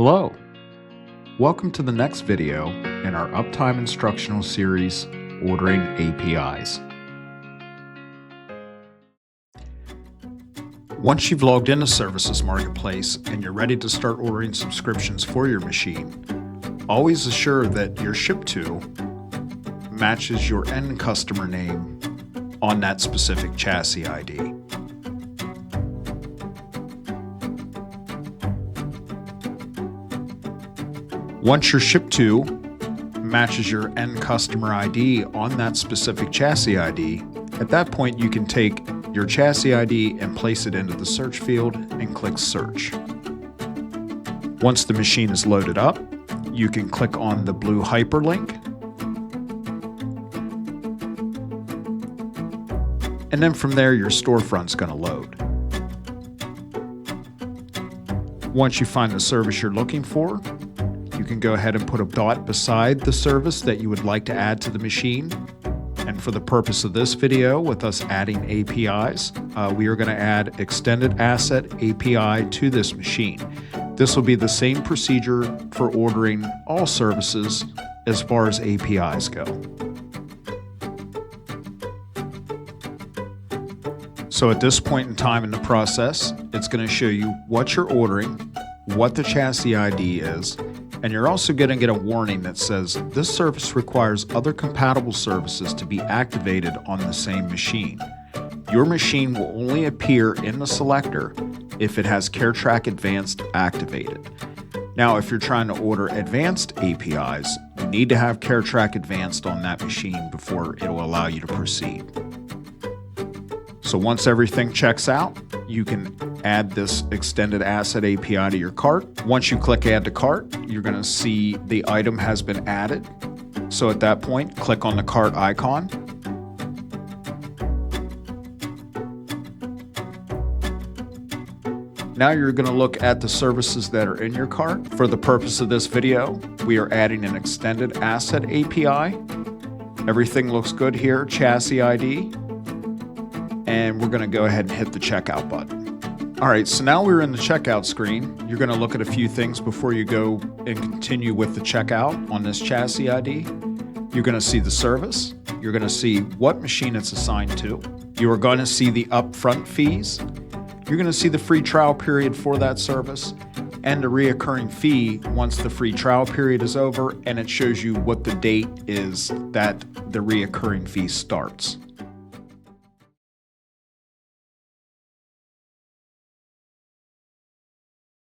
Hello, welcome to the next video in our Uptime instructional series, Ordering APIs. Once you've logged into Services Marketplace and you're ready to start ordering subscriptions for your machine, always assure that your ship to matches your end customer name on that specific chassis ID. Once your ship to matches your end customer ID on that specific chassis ID, at that point you can take your chassis ID and place it into the search field and click search. Once the machine is loaded up, you can click on the blue hyperlink, and then from there your storefront's going to load. Once you find the service you're looking for, you can go ahead and put a dot beside the service that you would like to add to the machine. And for the purpose of this video, with us adding APIs, we are going to add Extended Asset API to this machine. This will be the same procedure for ordering all services as far as APIs go. So at this point in time in the process, it's going to show you what you're ordering, what the chassis ID is, and you're also going to get a warning that says this service requires other compatible services to be activated on the same machine. Your machine will only appear in the selector if it has CareTrack Advanced activated. Now, if you're trying to order advanced APIs, you need to have CareTrack Advanced on that machine before it will allow you to proceed. So once everything checks out, you can add this Extended Asset API to your cart. Once you click Add to Cart, you're going to see the item has been added. So at that point, click on the cart icon. Now you're going to look at the services that are in your cart. For the purpose of this video, we are adding an Extended Asset API. Everything looks good here, chassis ID. And we're going to go ahead and hit the checkout button. All right, so now we're in the checkout screen. You're going to look at a few things before you go and continue with the checkout on this chassis ID. You're going to see the service. You're going to see what machine it's assigned to. You are going to see the upfront fees. You're going to see the free trial period for that service and a reoccurring fee once the free trial period is over, and it shows you what the date is that the reoccurring fee starts.